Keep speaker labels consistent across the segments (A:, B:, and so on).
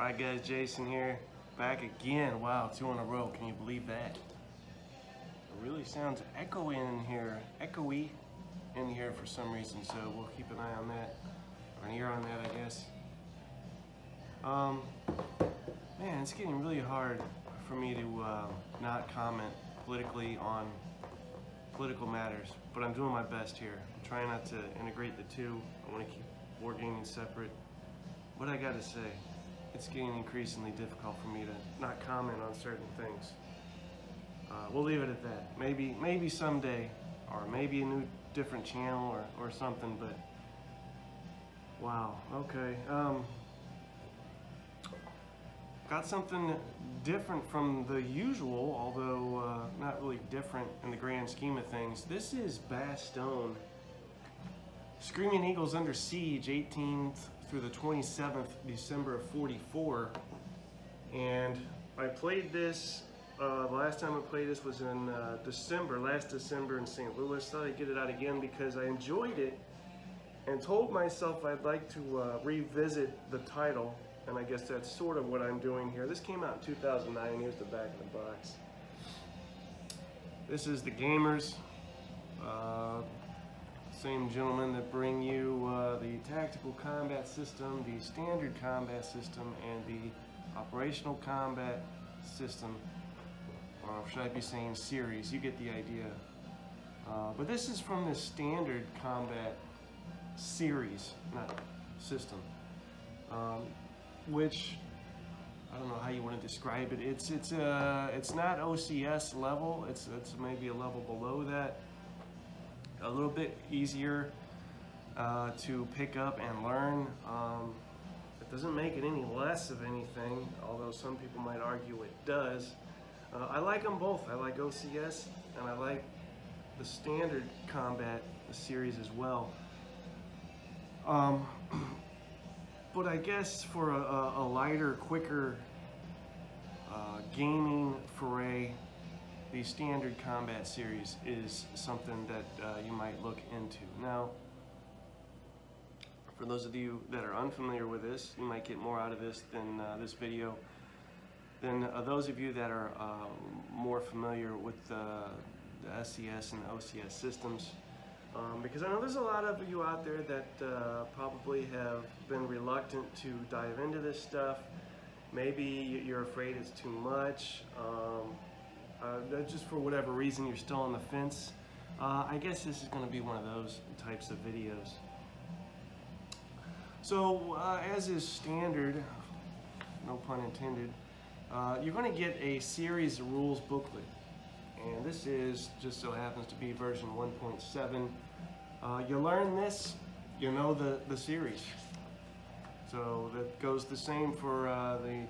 A: Alright guys, Jason here, back again. Wow, 2 in a row, can you believe that? It really sounds echoey in here for some reason, so we'll keep an eye on that, or an ear on that, I guess. Man, it's getting really hard for me to not comment politically on political matters, but I'm doing my best here. I'm trying not to integrate the two. I want to keep wargaming separate. What I gotta say, it's getting increasingly difficult for me to not comment on certain things. We'll leave it at that. Maybe someday, or maybe a new different channel or something, but wow, okay. Got something different from the usual, although not really different in the grand scheme of things. This is Bastogne, Screaming Eagles Under Siege, 18th through the 27th December of 44. And I played this, the last time I played this was in last December in St. Louis. Thought I'd get it out again because I enjoyed it and told myself I'd like to revisit the title. And I guess that's sort of what I'm doing here. This came out in 2009. Here's the back of the box. This is the gamers. Same gentlemen that bring you the tactical combat system, the standard combat system, and the operational combat system. Or should I be saying series? You get the idea. But this is from the standard combat series, not system. Which I don't know how you want to describe it. It's not OCS level. It's maybe a level below that. A little bit easier to pick up and learn. It doesn't make it any less of anything, although some people might argue it does. I like them both. I like OCS and I like the standard combat series as well. But I guess for a lighter, quicker gaming foray, the standard combat series is something that you might look into. Now, for those of you that are unfamiliar with this, you might get more out of this than this video than those of you that are more familiar with the SCS and OCS systems. Because I know there's a lot of you out there that probably have been reluctant to dive into this stuff. Maybe you're afraid it's too much. Just for whatever reason you're still on the fence. I guess this is going to be one of those types of videos. So as is standard, no pun intended, you're going to get a series rules booklet. And this is, just so happens to be version 1.7. You learn this, you know the series. So that goes the same for the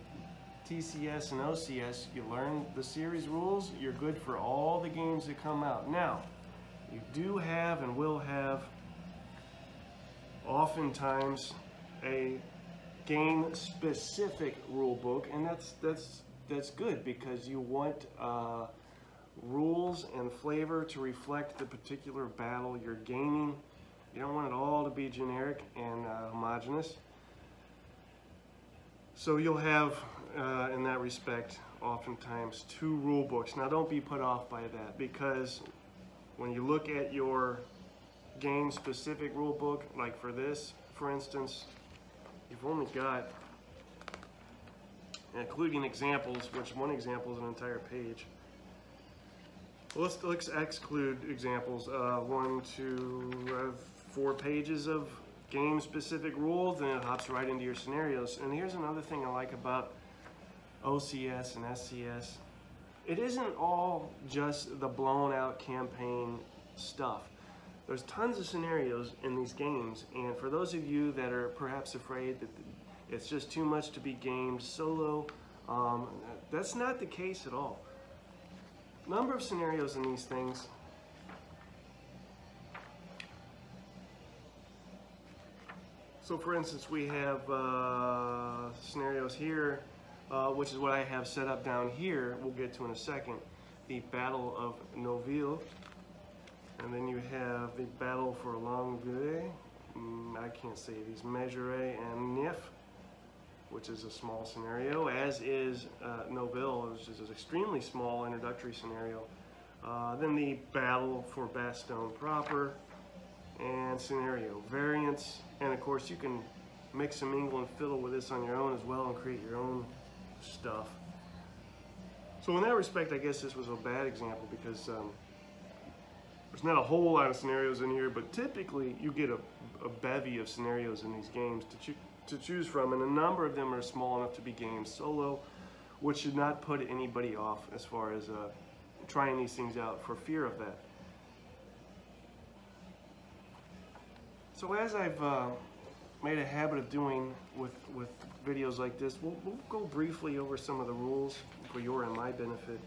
A: TCS and OCS. You learn the series rules, you're good for all the games that come out. Now, you do have and will have oftentimes a game-specific rule book, and that's good because you want rules and flavor to reflect the particular battle you're gaming. You don't want it all to be generic and homogeneous. So you'll have, in that respect, oftentimes 2 rule books. Now don't be put off by that, because when you look at your game-specific rule book, like for this, for instance, you've only got, including examples, which one example is an entire page. Let's exclude examples. 1, 2, 4 pages of game-specific rules, and it hops right into your scenarios. And here's another thing I like about OCS and SCS. It isn't all just the blown-out campaign stuff. There's tons of scenarios in these games, and for those of you that are perhaps afraid that it's just too much to be gamed solo, that's not the case at all. Number of scenarios in these things. So for instance, we have scenarios here, which is what I have set up down here. We'll get to in a second. The Battle of Noville. And then you have the Battle for Longueuil. I can't say these. Mesuré and Nif. which is a small scenario, as is Noville, which is an extremely small introductory scenario. Then the battle for Bastogne proper, and scenario variants, and of course you can mix and mingle and fiddle with this on your own as well and create your own stuff. So in that respect, I guess this was a bad example because there's not a whole lot of scenarios in here, but typically you get a bevy of scenarios in these games to choose from, and a number of them are small enough to be gamed solo, which should not put anybody off as far as trying these things out for fear of that. So as I've made a habit of doing with videos like this, we'll go briefly over some of the rules for your and my benefit,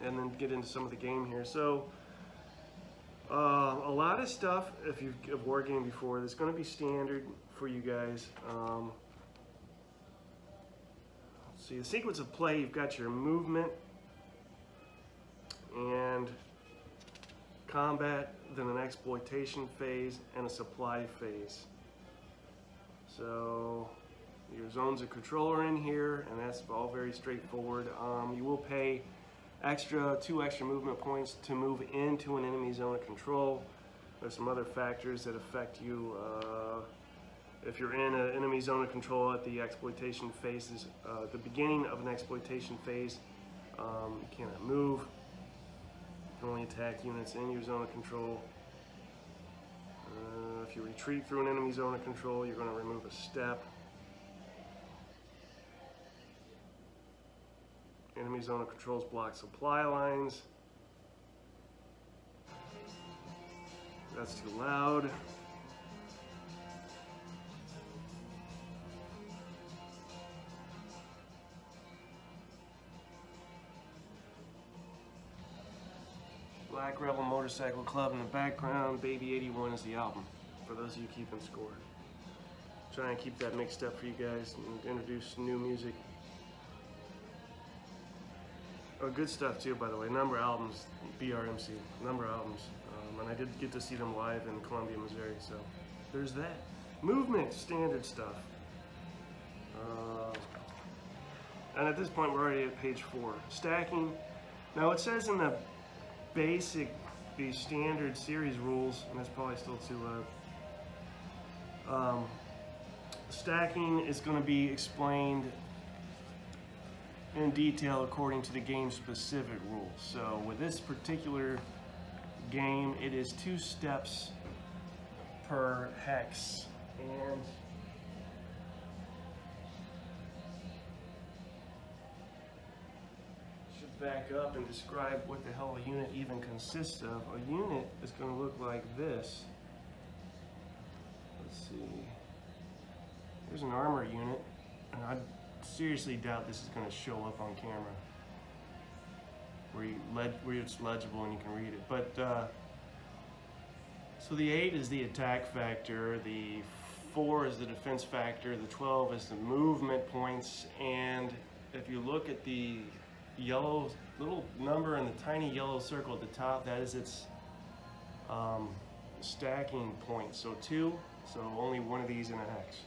A: and then get into some of the game here. So a lot of stuff, if you've wargamed before, that's going to be standard for you guys. Let's see, the sequence of play, you've got your movement and combat, then an exploitation phase, and a supply phase. So your zones of control are in here, and that's all very straightforward. You will pay 2 extra movement points to move into an enemy zone of control. There's some other factors that affect you. If you're in an enemy zone of control at the exploitation phases, the beginning of an exploitation phase, you cannot move. You can only attack units in your zone of control. If you retreat through an enemy zone of control, you're going to remove a step. Enemy zone of controls block supply lines. That's too loud. Black Rebel Motorcycle Club in the background. Baby 81 is the album, for those of you keeping score. Try and keep that mixed up for you guys and introduce new music. Oh, good stuff too, by the way. Number of albums, BRMC, number of albums. And I did get to see them live in Columbia, Missouri, so there's that. Movement, standard stuff. And at this point, we're already at page 4. Stacking. Now it says in the standard series rules, and that's probably still too loud. Stacking is going to be explained in detail according to the game specific rules. So with this particular game, it is 2 steps per hex, and should back up and describe what the hell a unit even consists of. A unit is going to look like this. Let's see. Here's an armor unit, and I seriously doubt this is going to show up on camera where it's legible and you can read it. But so the 8 is the attack factor, the 4 is the defense factor, the 12 is the movement points, and if you look at the yellow little number in the tiny yellow circle at the top, that is its stacking point. So 2, so only one of these in a hex.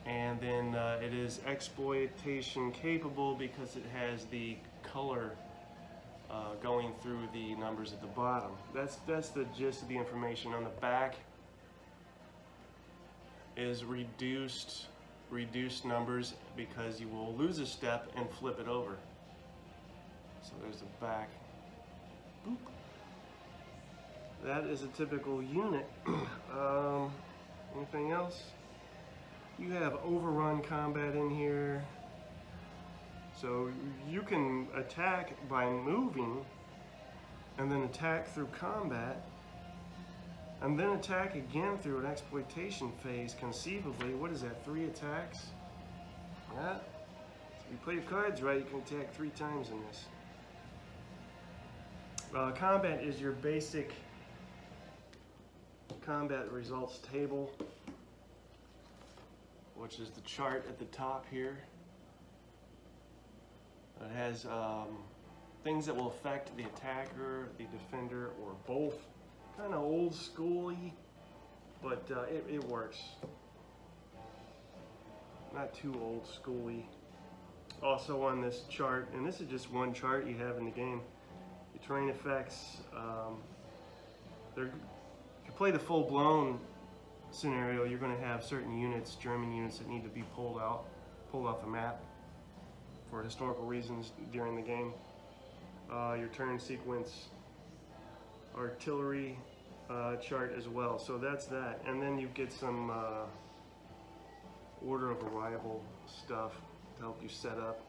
A: And then it is exploitation capable because it has the color going through the numbers at the bottom. That's the gist of the information. On the back is reduced numbers because you will lose a step and flip it over. So there's the back. Boop. That is a typical unit. Anything else? You have overrun combat in here. So you can attack by moving and then attack through combat and then attack again through an exploitation phase conceivably. What is that, 3 attacks? Yeah. So if you play your cards right, you can attack 3 times in this. Combat is your basic combat results table, which is the chart at the top here. It has things that will affect the attacker, the defender, or both. Kind of old schooly, but it works. not too old schooly. Also on this chart, and this is just one chart you have in the game, your terrain effects. If you play the full-blown scenario, you're going to have certain units, German units, that need to be pulled off the map for historical reasons during the game. Your turn sequence, artillery chart as well. So that's that, and then you get some order of arrival stuff to help you set up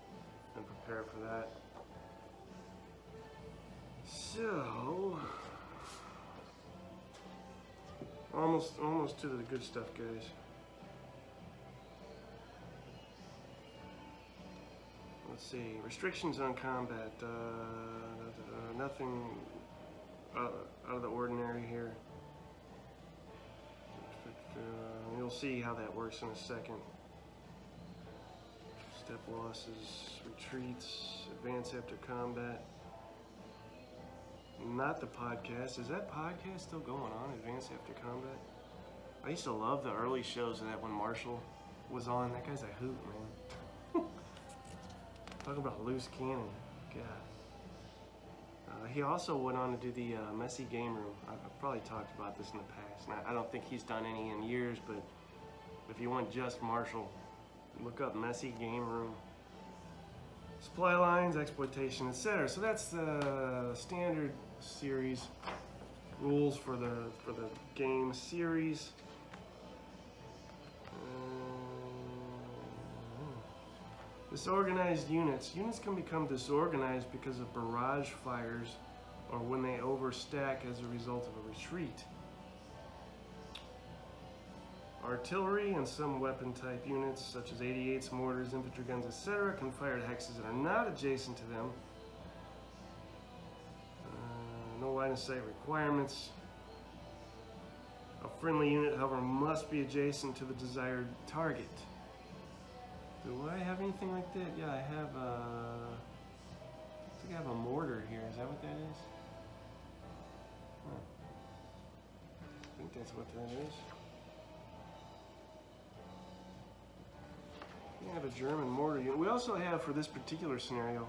A: and prepare for that. So almost to the good stuff, guys. Let's see, restrictions on combat, nothing out of the ordinary here. You'll see how that works in a second. Step losses, retreats, advance after combat. Not the podcast. Is that podcast still going on, Advance After Combat? I used to love the early shows of that when Marshall was on. That guy's a hoot, man. Talk about loose cannon. God. He also went on to do the Messy Game Room. I've probably talked about this in the past. Now, I don't think he's done any in years, but if you want just Marshall, look up Messy Game Room. Supply lines, exploitation, etc. So that's the standard series rules for the game series. Disorganized units. Units can become disorganized because of barrage fires or when they overstack as a result of a retreat. Artillery and some weapon type units such as 88s, mortars, infantry guns, etc. can fire at hexes that are not adjacent to them. No line of sight requirements. A friendly unit, however, must be adjacent to the desired target. Do I have anything like that? Yeah, I have I think I have a mortar here. Is that what that is? Huh. I think that's what that is. We have a German mortar unit. We also have, for this particular scenario,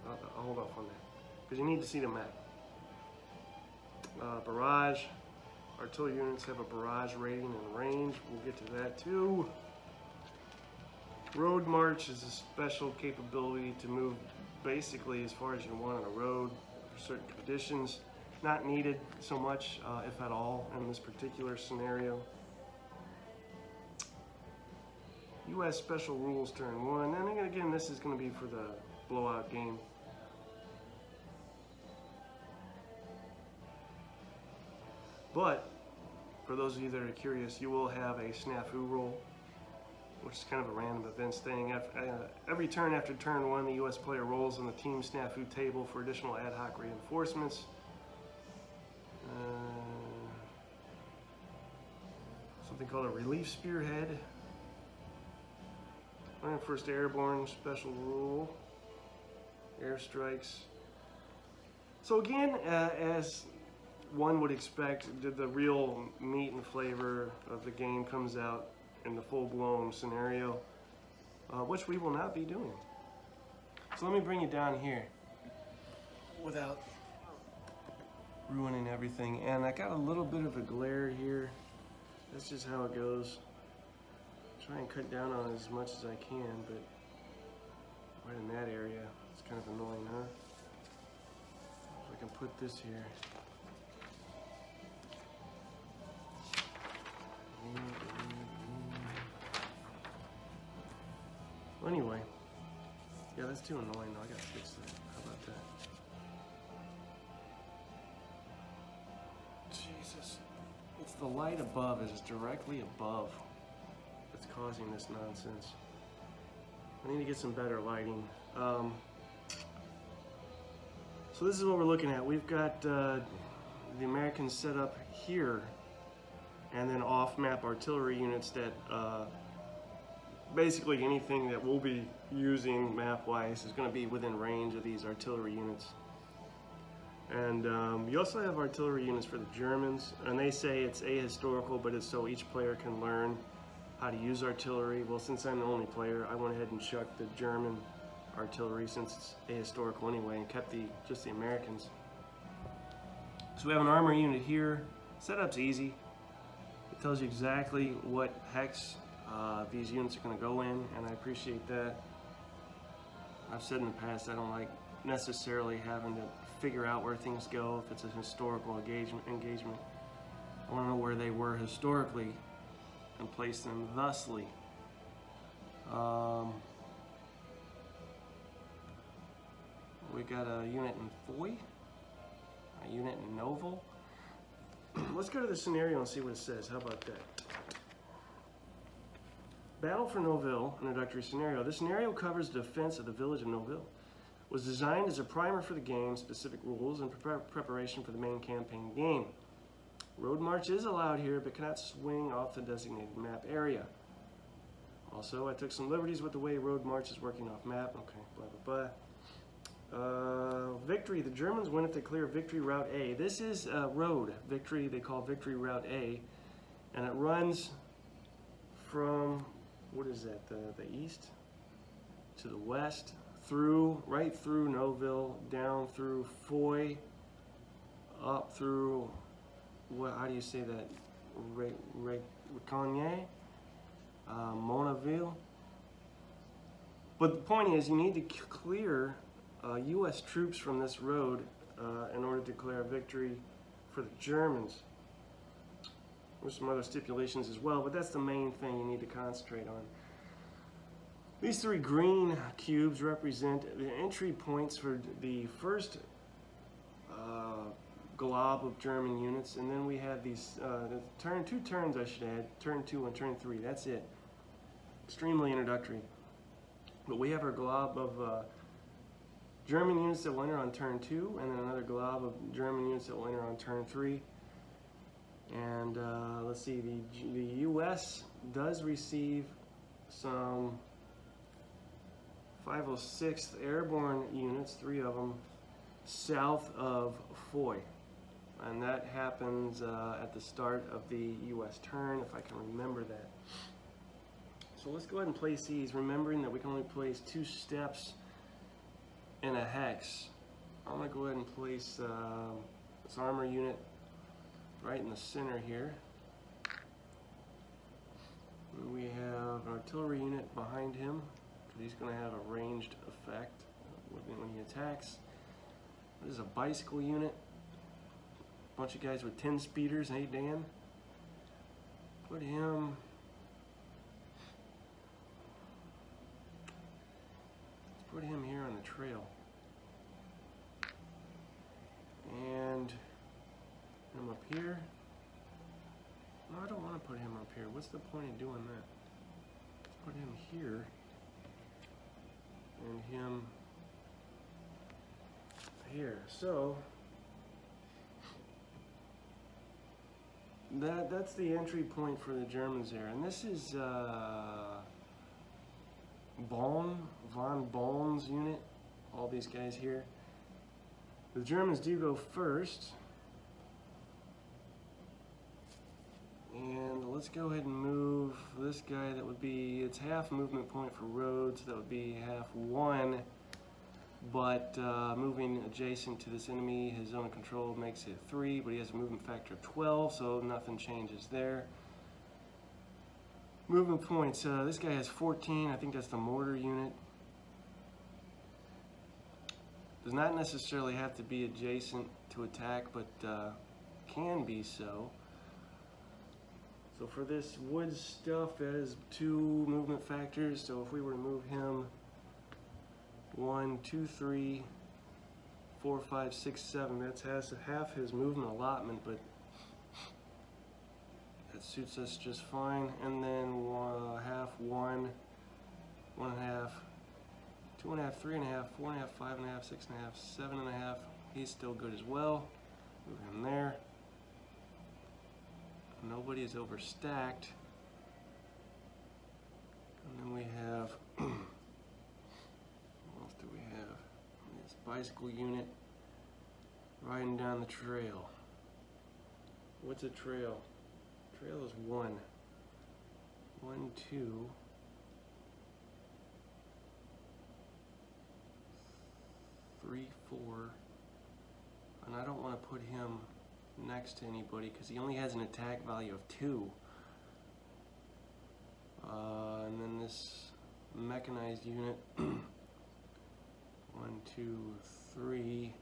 A: I'll hold off on that, because you need to see the map. Barrage. Artillery units have a barrage rating and range. We'll get to that too. Road march is a special capability to move basically as far as you want on a road for certain conditions. Not needed so much, if at all, in this particular scenario. U.S. Special Rules turn 1, and again, this is going to be for the blowout game. But, for those of you that are curious, you will have a snafu roll, which is kind of a random events thing. Every turn after turn 1, the U.S. player rolls on the team snafu table for additional ad hoc reinforcements. Something called a relief spearhead. 101st Airborne special rule. Airstrikes. So again, as one would expect, the real meat and flavor of the game comes out in the full-blown scenario, which we will not be doing. So let me bring you down here without ruining everything. And I got a little bit of a glare here. That's just how it goes. Try and cut down on it as much as I can, but right in that area, it's kind of annoying, huh? If I can put this here. Well, anyway, yeah, that's too annoying though. I gotta fix that. How about that? Jesus. It's the light above, it is directly above that's causing this nonsense. I need to get some better lighting. So this is what we're looking at. We've got the Americans set up here, and then off-map artillery units that basically anything that we'll be using map-wise is going to be within range of these artillery units. And you also have artillery units for the Germans, and they say it's ahistorical, but it's so each player can learn how to use artillery. Well, since I'm the only player, I went ahead and chucked the German artillery since it's ahistorical anyway, and kept just the Americans. So we have an armor unit here. Setup's easy. It tells you exactly what hex these units are going to go in, and I appreciate that. I've said in the past I don't like necessarily having to figure out where things go if it's a historical engagement. I want to know where they were historically and place them thusly. We got a unit in Foy, a unit in Novel. Let's go to the scenario and see what it says. How about that? Battle for Noville, introductory scenario. This scenario covers the defense of the village of Noville. It was designed as a primer for the game, specific rules, and preparation for the main campaign game. Road march is allowed here, but cannot swing off the designated map area. Also, I took some liberties with the way road march is working off map. Okay, blah, blah, blah. Victory. The Germans win if they clear Victory Route A. This is road. Victory, they call Victory Route A. And it runs from, what is that, the east to the west, right through Noville, down through Foy, up through, how do you say that, Recognier, Monaville. But the point is, you need to clear U.S. troops from this road in order to declare a victory for the Germans. There's some other stipulations as well, but that's the main thing you need to concentrate on. These three green cubes represent the entry points for the first glob of German units, and then we have these two turns, I should add, turn 2 and turn 3. That's it. Extremely introductory. But we have our glob of German units that will enter on turn 2, and then another glob of German units that will enter on turn 3. And let's see, the U.S. does receive some 506th Airborne units, 3 of them, south of Foy. And that happens at the start of the U.S. turn, if I can remember that. So let's go ahead and place these, remembering that we can only place 2 steps in a hex. I'm going to go ahead and place this armor unit right in the center here. And we have an artillery unit behind him, because he's going to have a ranged effect when he attacks. This is a bicycle unit. A bunch of guys with 10 speeders. Hey, Dan. Put him... Put him here on the trail. And him up here. No, I don't want to put him up here. What's the point of doing that? Let's put him here. And him here. So that's the entry point for the Germans there. And this is von Bohn's unit, all these guys here. The Germans do go first. And let's go ahead and move this guy. That would be, it's half movement point for roads. That would be half 1. But moving adjacent to this enemy, his zone of control makes it 3, but he has a movement factor of 12, so nothing changes there. Movement points, this guy has 14, I think that's the mortar unit. Does not necessarily have to be adjacent to attack, but can be so. So for this wood stuff, that is 2 movement factors. So if we were to move him 1, 2, 3, 4, 5, 6, 7, that's half his movement allotment, but that suits us just fine. And then half 1, 1.5, 2.5, 3.5, 4.5, 5.5, 6.5, 7.5. He's still good as well. Move him there. Nobody is overstacked. And then we have, what else do we have? This bicycle unit riding down the trail. What's a trail? Trail is 1. 1, 2, 3, 4, and I don't want to put him next to anybody because he only has an attack value of 2. And then this mechanized unit, 1, 2, 3,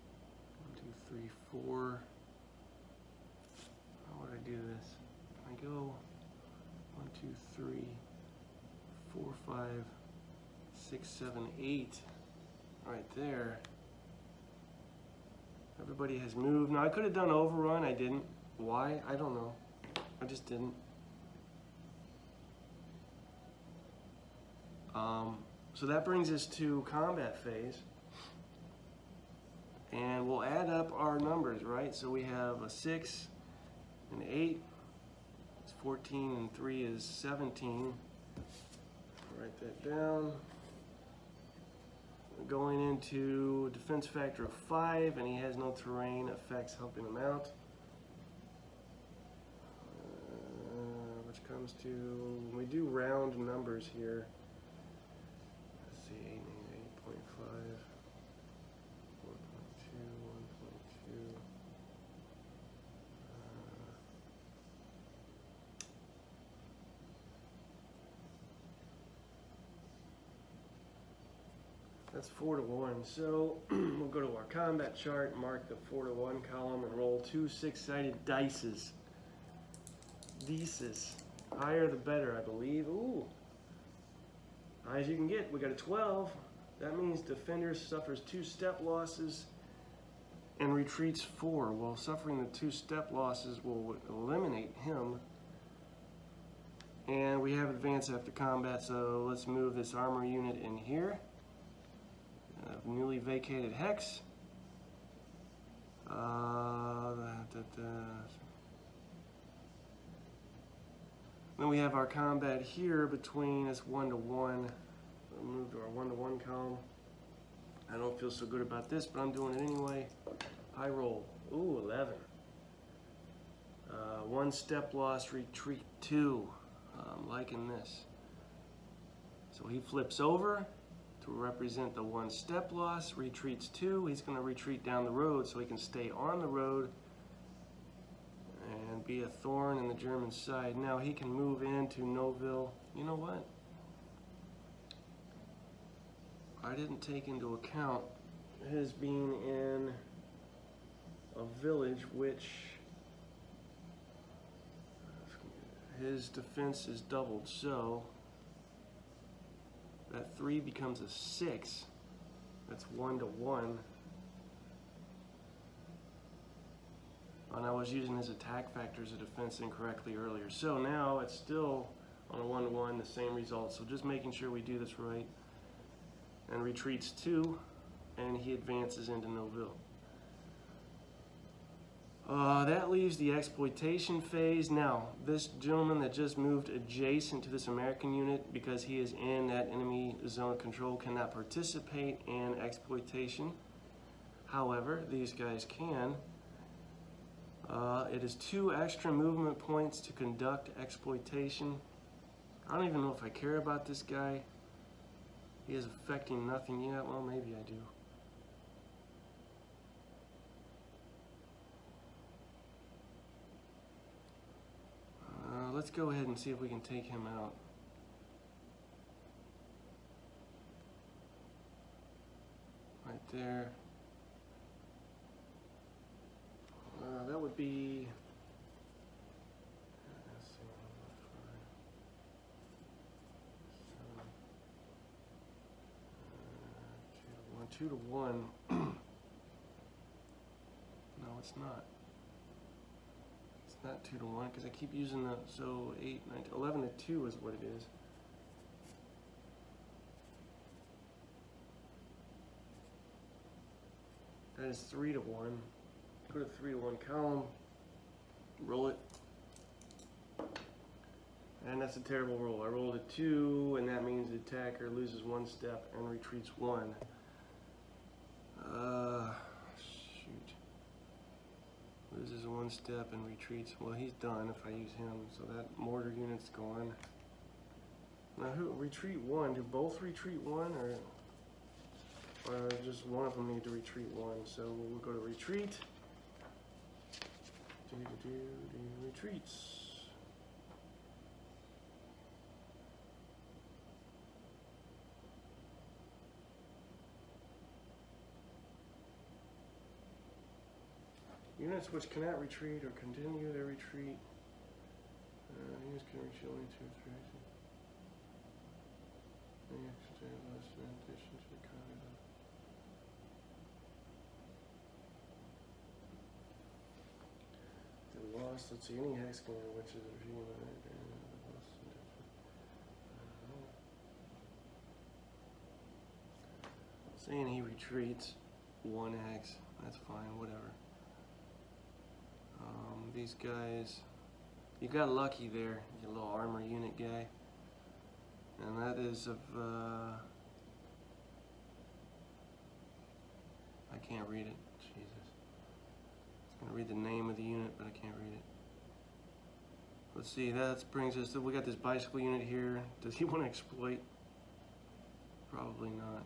A: 1, 2, 3, 4. How would I do this? I go 1, 2, 3, 4, 5, 6, 7, 8. Right there. Everybody has moved. Now I could have done overrun. I didn't. Why? I don't know. I just didn't. So that brings us to combat phase. And we'll add up our numbers, right? So we have a 6, an 8, it's 14, and 3 is 17. Write that down. We're going into defense factor of 5, and he has no terrain effects helping him out. Which comes to, we do round numbers here. Let's see, 8.5, 4.2, 1.2. That's 4 to 1. So we'll go to our combat chart, mark the 4 to 1 column, and roll 2 6-sided dices. Dices. Higher the better, I believe. Ooh. High as you can get. We got a 12. That means defender suffers 2 step losses and retreats 4. Well, suffering the 2 step losses will eliminate him. And we have advance after combat, so let's move this armor unit in here. Newly vacated hex. Then we have our combat here between us 1 to 1. We'll move to our 1 to 1 column. I don't feel so good about this, but I'm doing it anyway. High roll. Ooh, 11. 1 step loss, retreat 2. I'm liking this. So he flips over to represent the 1 step loss, retreats 2. He's going to retreat down the road so he can stay on the road and be a thorn in the German side. Now he can move into Noville. You know what? I didn't take into account his being in a village which his defense is doubled, so that 3 becomes a 6. That's 1 to 1. And I was using his attack factors of defense incorrectly earlier. So now it's still on a 1 to 1, the same result. So just making sure we do this right. And retreats 2, and he advances into Noville. That leaves the exploitation phase. Now, this gentleman that just moved adjacent to this American unit, because he is in that enemy zone of control, cannot participate in exploitation. However, these guys can. It is 2 extra movement points to conduct exploitation. I don't even know if I care about this guy. He is affecting nothing yet. Well, maybe I do. Let's go ahead and see if we can take him out. Right there. That would be... Let's see, 2 to 1. No, it's not. It's not 2 to 1 because I keep using the, so 8, 9, 11 to 2 is what it is. That is 3 to 1. Go to 3 to 1 column, roll it. And that's a terrible roll. I rolled a 2, and that means the attacker loses 1 step and retreats 1. Shoot. Loses one step and retreats. Well, he's done if I use him, so that mortar unit's gone. Now, who retreat one? Do both retreat one, or just one of them need to retreat one? So we'll go to retreat. Retreats. Units which cannot retreat or continue their retreat. Units can retreat only 2 or 3. They lost, let's see, any hex command which is a regime. Saying he retreats 1 hex, that's fine, whatever. These guys, you got lucky there, you little armor unit guy. And that is of, I can't read it, Jesus. I was gonna read the name of the unit, but I can't read it. Let's see, that brings us to, we got this bicycle unit here. Does he want to exploit? Probably not.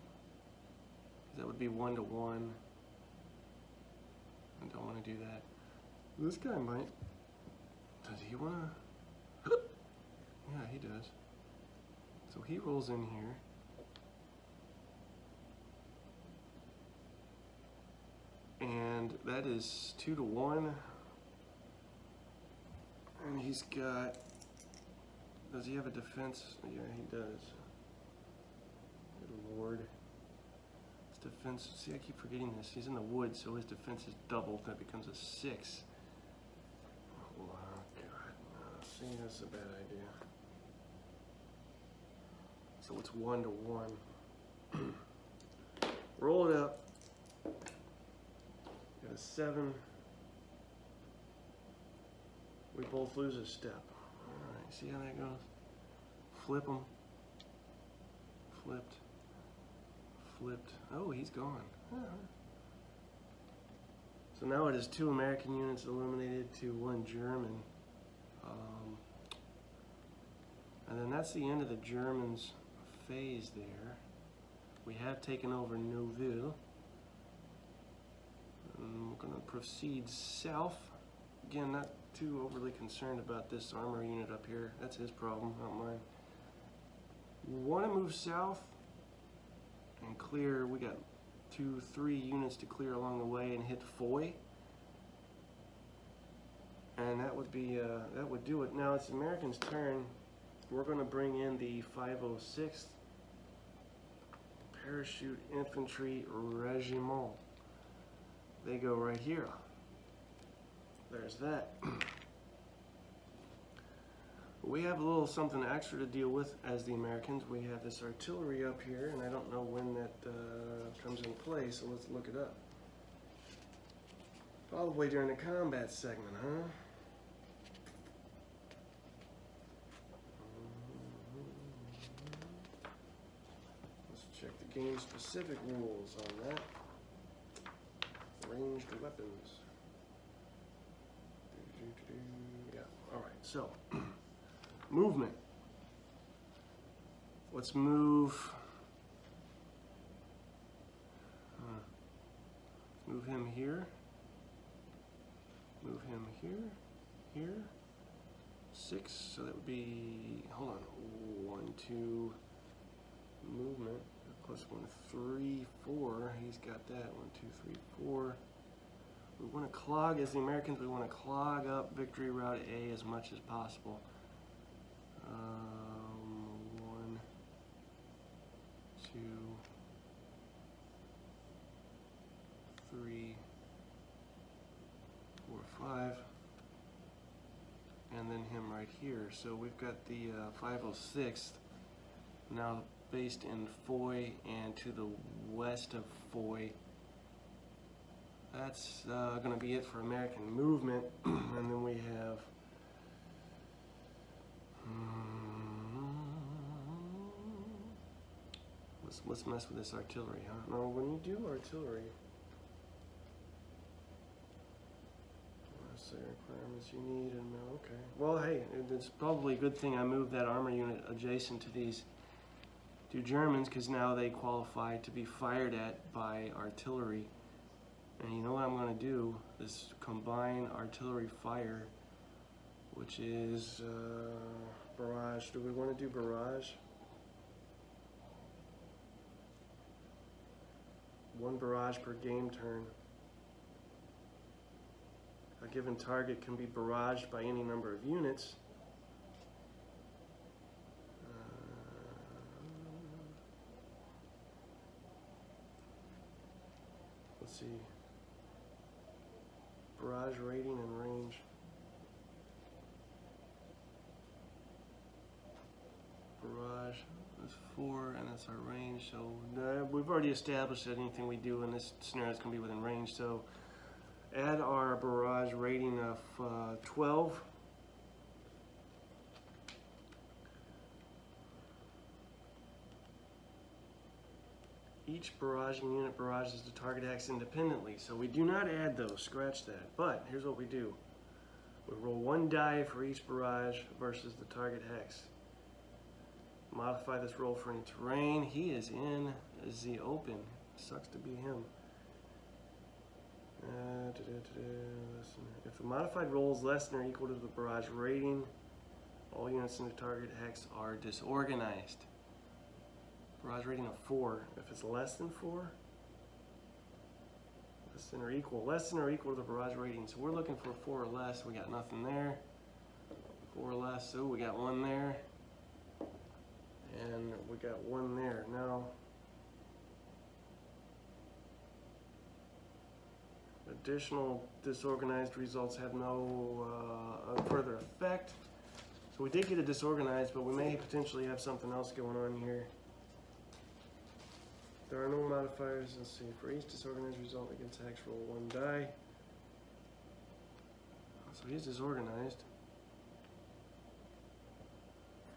A: That would be 1-to-1. I don't want to do that. This guy might. Does he want to? Yeah, he does. So he rolls in here. And that is 2-to-1. And he's got, does he have a defense? Yeah, he does. Good Lord. His defense, see, I keep forgetting this. He's in the woods, so his defense is doubled. That becomes a 6. Oh, God. No, see, that's a bad idea. So it's 1-to-1. Roll it up. Got a 7. We both lose a step. Alright, see how that goes? Flip him. Flipped. Flipped. Oh, he's gone. So now it is 2 American units eliminated to 1 German. And then that's the end of the Germans' phase there. We have taken over Neuville. And we're going to proceed south. Again, not too overly concerned about this armor unit up here. That's his problem, not mine. We want to move south and clear. We got 2-3 units to clear along the way and hit Foy. And that would be that would do it. Now it's the Americans' turn. We're going to bring in the 506th Parachute Infantry Regiment. They go right here. There's that. We have a little something extra to deal with as the Americans. We have this artillery up here, and I don't know when that comes in play, so let's look it up. Probably during the combat segment, huh? Let's check the game-specific rules on that. Ranged weapons. Yeah, alright, so movement. Let's move. Move him here. Move him here. Here. 6, so that would be, hold on, 1, 2, movement. Plus 1, 3, 4. He's got that. 1, 2, 3, 4. We want to clog, as the Americans, we want to clog up Victory Route A as much as possible. 1, 2, 3, 4, 5. And then him right here. So we've got the 506th now based in Foy and to the west of Foy. That's going to be it for American movement. And then we have let's mess with this artillery, huh? No, when you do artillery, necessary requirements you need, and okay. Well, hey, it's probably a good thing I moved that armor unit adjacent to these two Germans, because now they qualify to be fired at by artillery. And you know what I'm going to do? This combine artillery fire, which is barrage. Do we want to do barrage? One barrage per game turn. A given target can be barraged by any number of units. Let's see. Barrage rating and range. Barrage is 4, and that's our range. So we've already established that anything we do in this scenario is going to be within range. So add our barrage rating of 12. Each barraging unit barrages the target hex independently, so we do not add those, scratch that. But here's what we do. We roll 1 die for each barrage versus the target hex. Modify this roll for any terrain. He is in the open. Sucks to be him. If the modified roll is less than or equal to the barrage rating, all units in the target hex are disorganized. Barrage rating of 4. If it's less than 4, less than or equal to the barrage rating. So we're looking for 4 or less. We got nothing there. 4 or less. So we got 1 there, and we got 1 there. Now, additional disorganized results have no further effect. So we did get a disorganized, but we may potentially have something else going on here. There are no modifiers. Let's see. For each disorganized result against hex, roll 1 die. So he's disorganized.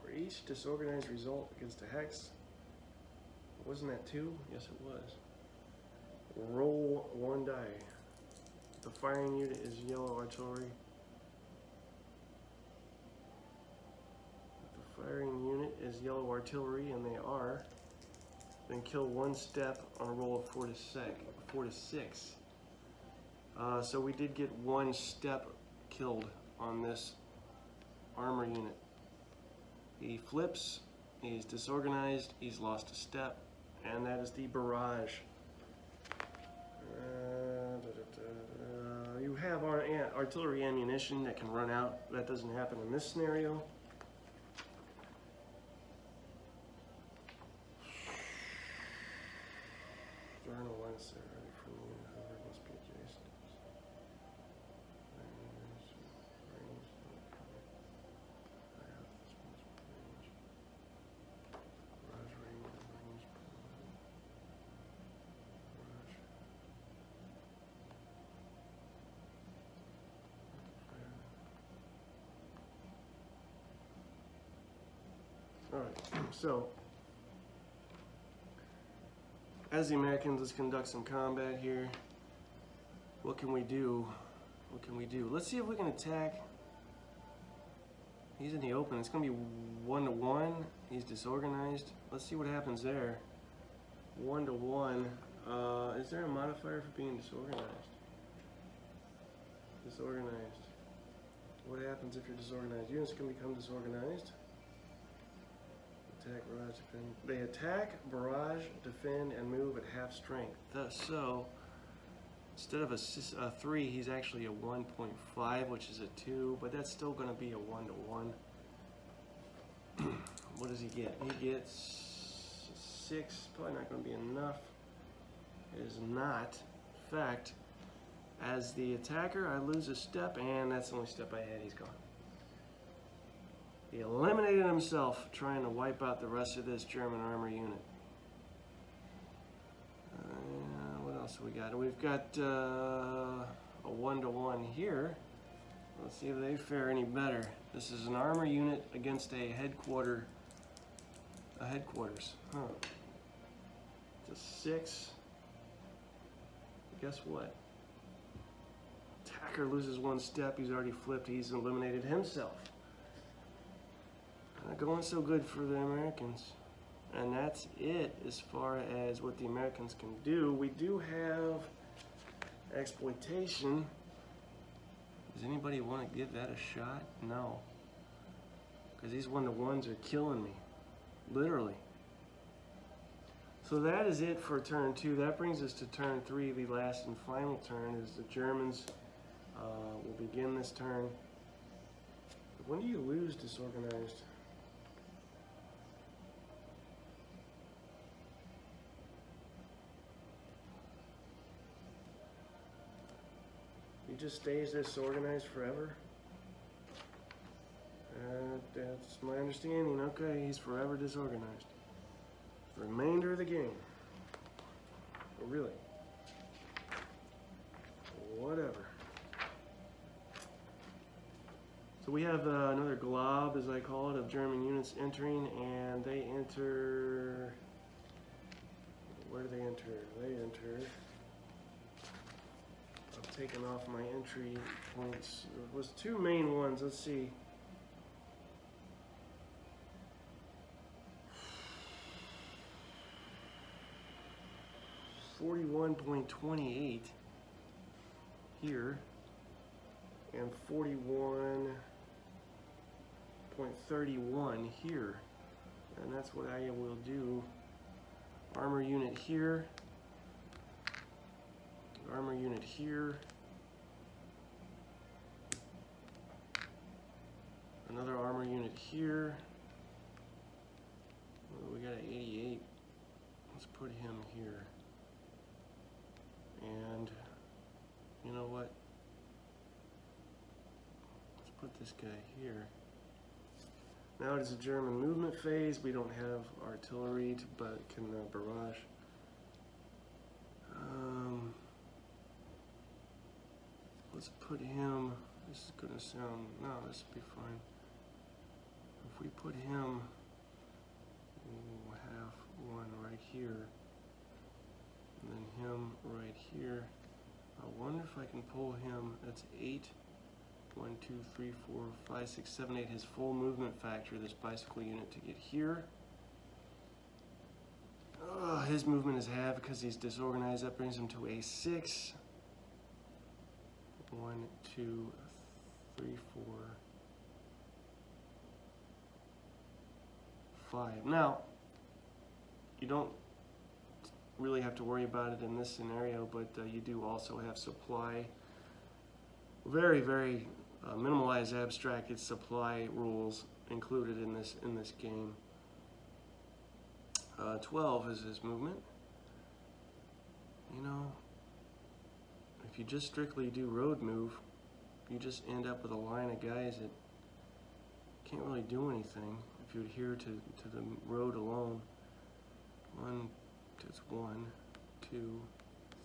A: For each disorganized result against a hex, wasn't that 2? Yes, it was. Roll 1 die. The firing unit is yellow artillery. The firing unit is yellow artillery, and they are. Then kill 1 step on a roll of 4 to 6. So we did get 1 step killed on this armor unit. He flips, he's disorganized, he's lost a step, and that is the barrage. You have artillery ammunition that can run out. That doesn't happen in this scenario. Journal lines are ready for me, however, must be adjacent. Alright, so as the Americans, let's conduct some combat here. What can we do? What can we do? Let's see if we can attack. He's in the open. It's going to be 1 to 1. He's disorganized. Let's see what happens there. 1 to 1. Is there a modifier for being disorganized? Disorganized. What happens if you're disorganized? Units can become disorganized. Attack, barrage, defend. They attack, barrage, defend, and move at half strength. So, instead of a 3, he's actually a 1.5, which is a 2, but that's still going to be a 1 to 1. What does he get? He gets 6. Probably not going to be enough. It is not. In fact, as the attacker, I lose a step, and that's the only step I had. He's gone. He eliminated himself trying to wipe out the rest of this German armor unit. What else have we got? We've got a 1 to 1 here. Let's see if they fare any better. This is an armor unit against a headquarters. Huh. It's a 6. Guess what? attacker loses one step, he's already flipped, he's eliminated himself. Not going so good for the Americans. And that's it as far as what the Americans can do. We do have exploitation. Does anybody want to give that a shot? No. Because these one-to-ones are killing me. Literally. So that is it for turn 2. That brings us to turn 3, the last and final turn, as the Germans will begin this turn. When do you lose Disorganized? He just stays disorganized forever? That's my understanding. Okay, he's forever disorganized. The remainder of the game. Oh, really? Whatever. So we have another glob, as I call it, of German units entering, and they enter... Where do they enter? They enter... I've taken off my entry points. There was 2 main ones. Let's see. $41.28 here, and 41.31 here, and that's what I will do. Armor unit here, armor unit here, another armor unit here. Oh, we got an 88. Let's put him here. And you know what? Let's put this guy here. Now it is a German movement phase. We don't have artillery but can barrage. Let's put him. This is gonna sound, no, this will be fine. If we put him, we'll have one right here. And then him right here. I wonder if I can pull him. That's 8. 1, 2, 3, 4, 5, 6, 7, 8. His full movement factor, this bicycle unit, to get here. His movement is half because he's disorganized. That brings him to a 6. 1, 2, 3, 4, 5. Now, you don't really have to worry about it in this scenario, but you do also have supply, very, very minimalized, abstracted supply rules included in this game. 12 is his movement. You know, if you just strictly do road move, you just end up with a line of guys that can't really do anything if you adhere to the road alone. It's 1, 2,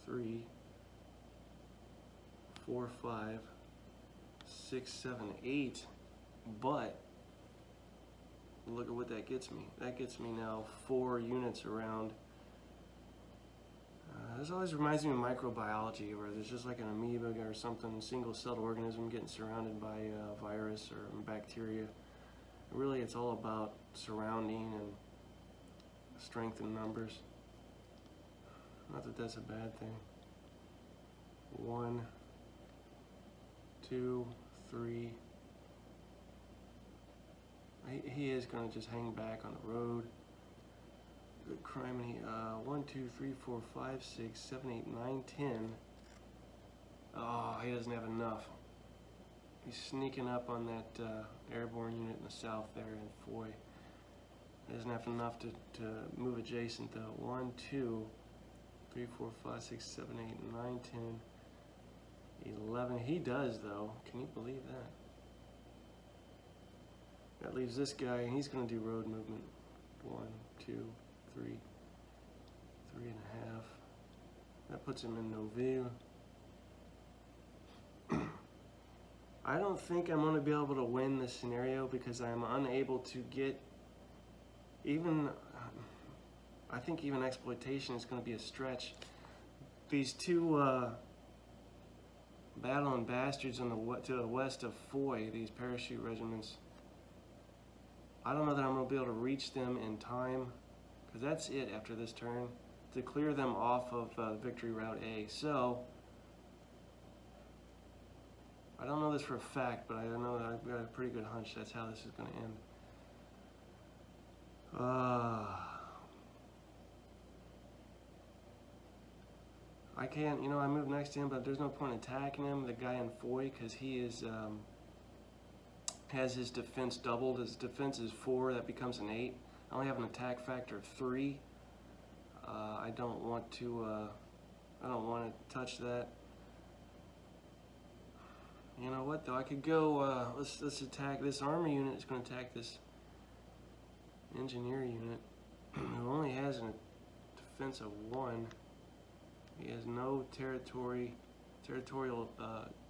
A: 3, 4, 5, 6, 7, 8, but look at what that gets me. That gets me now 4 units around. This always reminds me of microbiology, where there's just like an amoeba or something, single-celled organism getting surrounded by a virus or bacteria. Really, it's all about surrounding and strength in numbers. Not that that's a bad thing. 1, 2, 3. He is going to just hang back on the road. Good criminy. 1, 2, 3, 4, 5, 6, 7, 8, 9, 10. Oh, he doesn't have enough. He's sneaking up on that airborne unit in the south there, and boy, he doesn't have enough to move adjacent though. 1, 2, 3, 4, 5, 6, 7, 8, 9, 10, 11. He does though. Can you believe that? That leaves this guy, and he's going to do road movement. 1, 2, 3, 3.5. That puts him in Noville. I don't think I'm going to be able to win this scenario because I'm unable to get even, I think even exploitation is going to be a stretch. These two battling bastards on to the west of Foy, these parachute regiments. I don't know that I'm going to be able to reach them in time, because that's it after this turn, to clear them off of Victory Route A. So, I don't know this for a fact, but I know that I've got a pretty good hunch that's how this is going to end. I can't, you know, I moved next to him, but there's no point attacking him, the guy in Foy, because he is, has his defense doubled. His defense is 4, that becomes an 8. I only have an attack factor of 3. I don't want to touch that. You know what though, I could go, let's attack this armor unit. Is going to attack this engineer unit who only has a defense of 1. He has no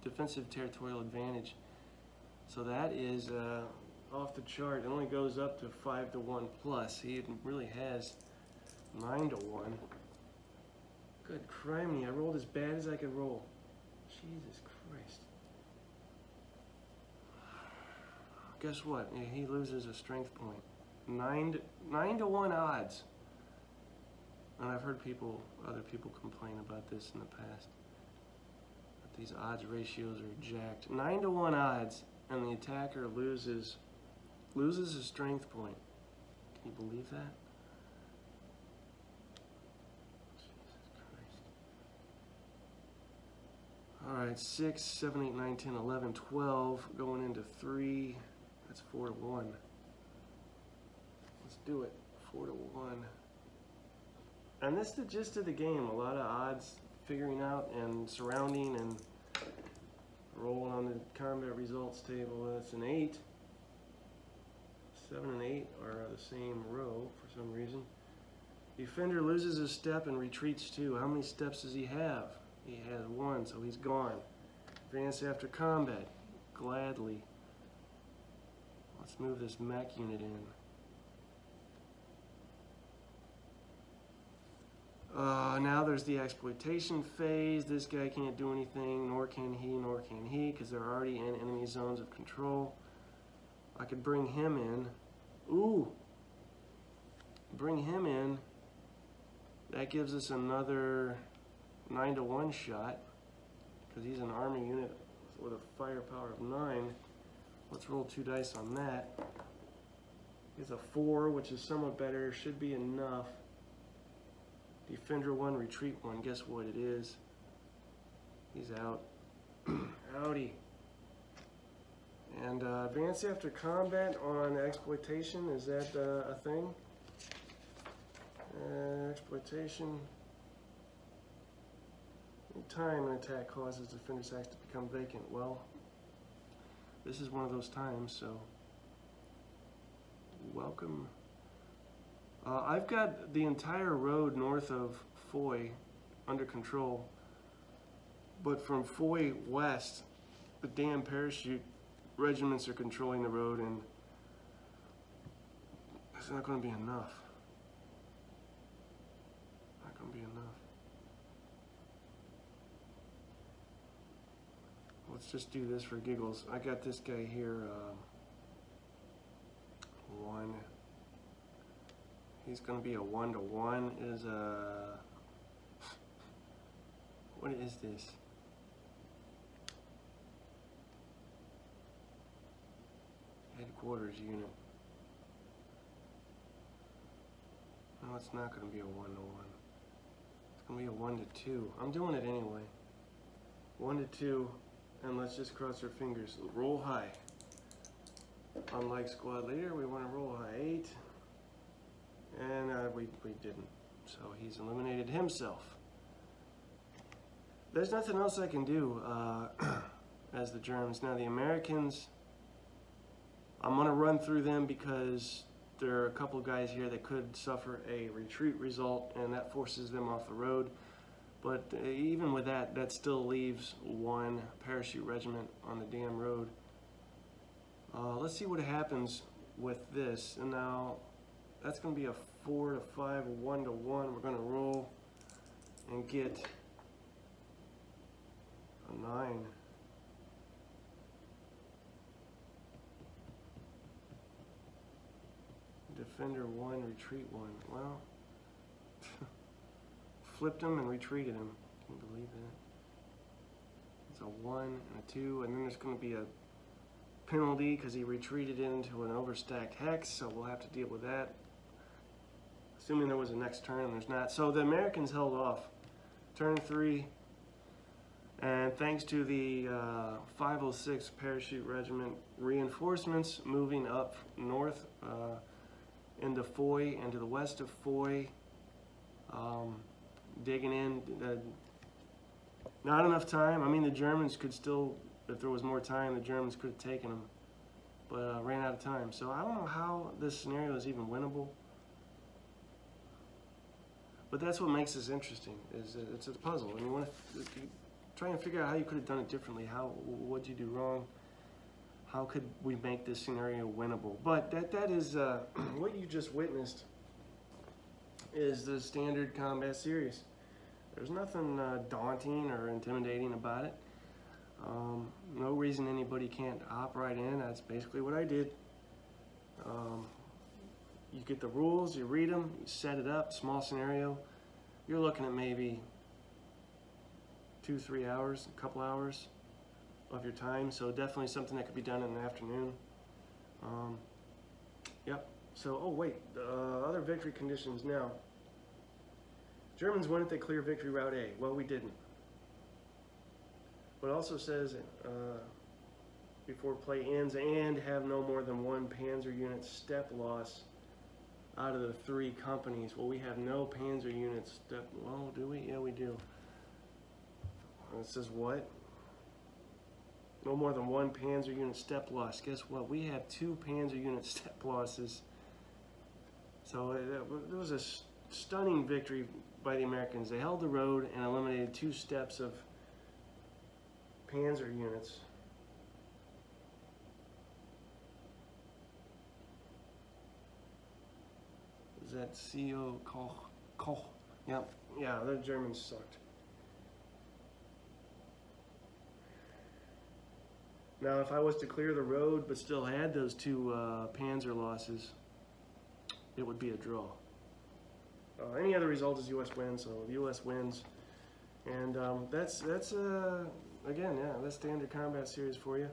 A: defensive territorial advantage. So that is off the chart. It only goes up to 5-1 plus. He really has 9-1. Good criminy, I rolled as bad as I could roll. Jesus Christ. Guess what? He loses a strength point. 9-1 odds. And I've heard other people complain about this in the past. That these odds ratios are jacked. 9-1 odds, and the attacker loses a strength point. Can you believe that? Jesus Christ. All right, 6, 7, 8, 9, 10, 11, 12, going into 3. That's 4-1. Let's do it. 4-1. And this is the gist of the game. A lot of odds figuring out and surrounding and rolling on the combat results table. That's an 8. 7 and 8 are the same row for some reason. Defender loses a step and retreats 2. How many steps does he have? He has 1, so he's gone. Advance after combat. Gladly. Let's move this mech unit in. Now there's the exploitation phase. This guy can't do anything, nor can he, because they're already in enemy zones of control. I could bring him in. Ooh! Bring him in. That gives us another 9-1 shot, because he's an army unit with a firepower of 9. Let's roll 2 dice on that. It's a 4, which is somewhat better. Should be enough. Defender 1, retreat 1. Guess what it is? He's out. Howdy. And advance after combat on exploitation. Is that a thing? Exploitation. Time an attack causes defender's axe to become vacant. Well, this is one of those times, so welcome. I've got the entire road north of Foy under control, but from Foy west, the damn parachute regiments are controlling the road, and it's not going to be enough. Not going to be enough. Let's just do this for giggles. I got this guy here, 1. He's going to be a 1-1. Is a... What is this? Headquarters unit. No, it's not going to be a 1-1. It's going to be a 1-2. I'm doing it anyway. 1-2, and let's just cross our fingers. Roll high. Unlike squad leader, we want to roll high 8. And we didn't. So he's eliminated himself. There's nothing else I can do as the Germans. Now the Americans, I'm going to run through them because there are a couple of guys here that could suffer a retreat result, and that forces them off the road. But even with that, that still leaves 1 parachute regiment on the damn road. Let's see what happens with this. And now that's going to be a 4-5, a 1-1. We're going to roll and get A 9. Defender 1, retreat 1. Well, flipped him and retreated him. Can you believe that? It's a 1 and a 2, and then there's going to be a penalty because he retreated into an overstacked hex, so we'll have to deal with that. Assuming there was a next turn, and there's not. So the Americans held off. Turn 3, and thanks to the 506 Parachute Regiment reinforcements moving up north into Foy and to the west of Foy, digging in. Not enough time. I mean, the Germans could still, if there was more time, the Germans could have taken them, but ran out of time. So I don't know how this scenario is even winnable. But that's what makes this interesting. Is it's a puzzle, and you want to try and figure out how you could have done it differently. What'd you do wrong? How could we make this scenario winnable? But that is what you just witnessed. Is the standard combat series. There's nothing daunting or intimidating about it. No reason anybody can't hop right in. That's basically what I did. You get the rules, you read them, you set it up, small scenario. You're looking at maybe 2-3 hours, a couple hours of your time. So definitely something that could be done in the afternoon. Yep. So, oh wait, other victory conditions now. Germans win if they clear victory route A. Well, we didn't. But it also says before play ends, and have no more than 1 Panzer unit step loss out of the 3 companies. Well, we have no Panzer unit step. Well, do we? Yeah, we do. It says what? No more than 1 Panzer unit step loss. Guess what? We have 2 Panzer unit step losses. So it was a stunning victory by the Americans. They held the road and eliminated 2 steps of Panzer units. Is that CO Koch? Yeah, the Germans sucked. Now, if I was to clear the road but still had those 2 Panzer losses, it would be a draw. Any other result is U.S. wins, so the U.S. wins, and that's again, yeah, that's standard combat series for you.